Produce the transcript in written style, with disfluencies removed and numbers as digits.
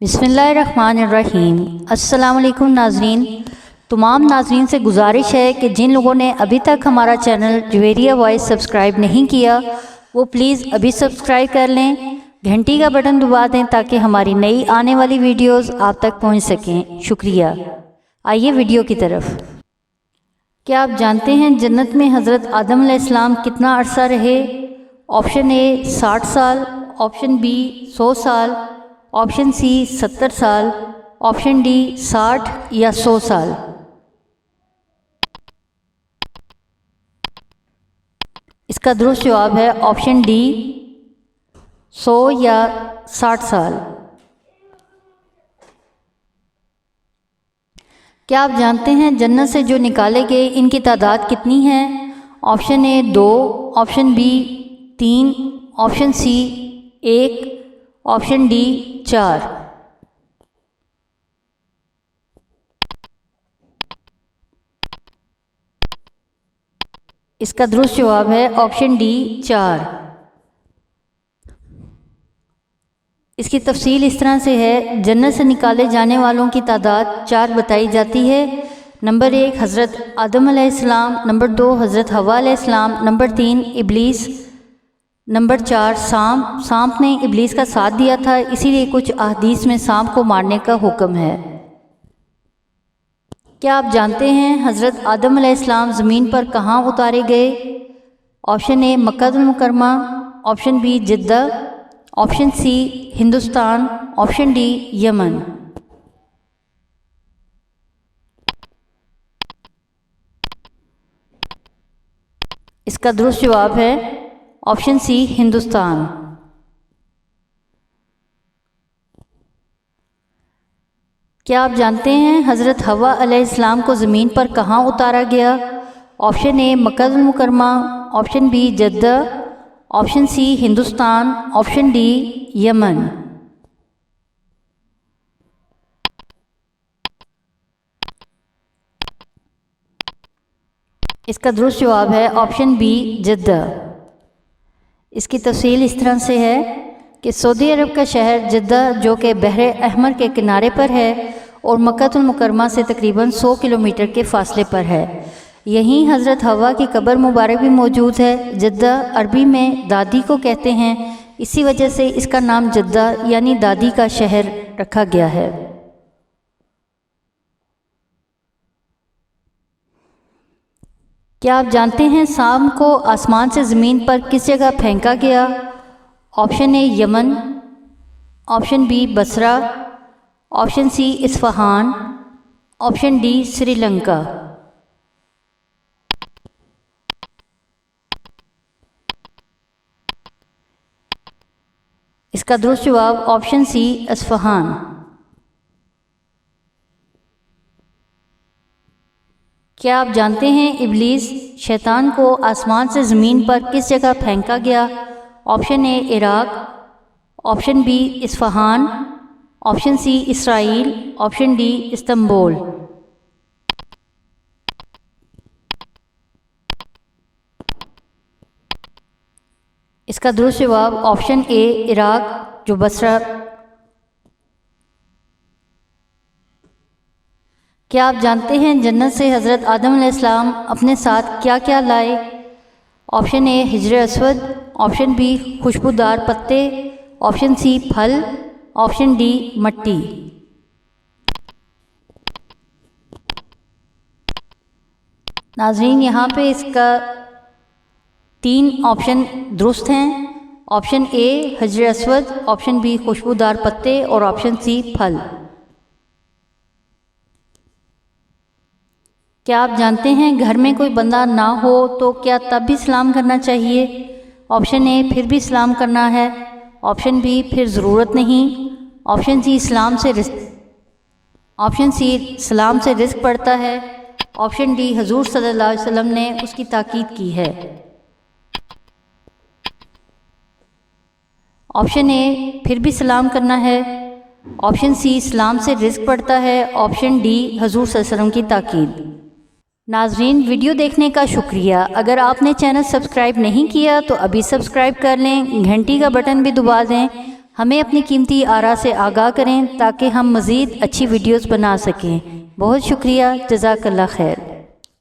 बिस्मिल्लाहिर्रहमानिर्रहीम। अस्सलाम वालेकुम नाज़रीन। तमाम नाज़रीन से गुजारिश है कि जिन लोगों ने अभी तक हमारा चैनल जुवेरिया वॉइस सब्सक्राइब नहीं किया वो प्लीज़ अभी सब्सक्राइब कर लें, घंटी का बटन दबा दें ताकि हमारी नई आने वाली वीडियोस आप तक पहुंच सकें। शुक्रिया। आइए वीडियो की तरफ। क्या आप जानते हैं जन्नत में हज़रत आदम अलैहिस्सलाम कितना अरसा रहे? ऑप्शन ए 60 साल, ऑप्शन बी 100 साल, ऑप्शन सी 70 साल, ऑप्शन डी 60 या 100 साल। इसका दुरुस्त जवाब है ऑप्शन डी 100 या 60 साल। क्या आप जानते हैं जन्नत से जो निकाले गए इनकी तादाद कितनी है? Option A 2, option B 3, option C 1, option D 4। इसका दुरुस्त जवाब है ऑप्शन डी 4। इसकी तफसील इस तरह से है, जन्नत से निकाले जाने वालों की तादाद 4 बताई जाती है। नंबर 1 हज़रत आदम अलैहिस्सलाम, नंबर 2 हज़रत हवा अलैहिस्सलाम, नंबर 3 इब्लीस, नंबर 4 सांप ने इब्लीस का साथ दिया था, इसीलिए कुछ अहदीस में सांप को मारने का हुक्म है। क्या आप जानते हैं हज़रत आदम अलैहिस्सलाम ज़मीन पर कहाँ उतारे गए? Option A Makkah Mukarramah, option B Jeddah, option C Hindustan, option D Yemen. इसका दुरुस्त जवाब है ऑप्शन सी हिंदुस्तान। क्या आप जानते हैं हज़रत हवा अलैहिस्सलाम को ज़मीन पर कहाँ उतारा गया? Option A Makkah Mukarramah, option B Jeddah, option C Hindustan, option D Yemen. इसका दुरुस्त जवाब है ऑप्शन बी जद्दा। इसकी तफसील इस तरह से है कि सऊदी अरब का शहर जद्दा जो कि बहरे अहमर के किनारे पर है और मक्का मुकरमा से तकरीबन 100 किलोमीटर के फासले पर है। यहीं हज़रत हवा की कब्र मुबारक भी मौजूद है। जद्दा अरबी में दादी को कहते हैं, इसी वजह से इसका नाम जद्दा यानी दादी का शहर रखा गया है। क्या आप जानते हैं सांप को आसमान से ज़मीन पर किस जगह फेंका गया? Option A Yemen, option B Basra, option C Isfahan, option D Sri Lanka. इसका दुरुस्त जवाब ऑप्शन सी इस्फहान। क्या आप जानते हैं इब्लीस शैतान को आसमान से ज़मीन पर किस जगह फेंका गया? Option A Iraq, option B Isfahan, option C Israel, option D Istanbul. इसका दुरुस्त जवाब ऑप्शन ए इराक जो बसरा। क्या आप जानते हैं जन्नत से हज़रत आदम अलैहिस्सलाम अपने साथ क्या क्या लाए? Option A हिजर Aswad, option B खुशबूदार पत्ते, ऑप्शन सी फल, ऑप्शन डी मट्टी। नाज़रीन यहाँ पे इसका 3 ऑप्शन दुरुस्त हैं। Option A हिजर Aswad, option B खुशबूदार पत्ते और ऑप्शन सी फल। क्या आप जानते हैं घर में कोई बंदा ना हो तो क्या तब भी सलाम करना चाहिए? ऑप्शन ए फिर भी सलाम करना है, ऑप्शन बी फिर ज़रूरत नहीं, ऑप्शन सी सलाम से रिस्क पड़ता है, ऑप्शन डी हुजूर सल्लल्लाहु अलैहि वसल्लम ने उसकी ताकीद की है। ऑप्शन ए फिर भी सलाम करना है, ऑप्शन सी सलाम से रिस्क पड़ता है, ऑप्शन डी हुजूर सल्लल्लाहु अलैहि वसल्लम की ताकीद। नाज़रीन वीडियो देखने का शुक्रिया। अगर आपने चैनल सब्सक्राइब नहीं किया तो अभी सब्सक्राइब कर लें, घंटी का बटन भी दबा दें ہمیں اپنی قیمتی آراء سے آگاہ کریں تاکہ ہم مزید اچھی ویڈیوز بنا سکیں۔ بہت شکریہ، جزاک اللہ خیر۔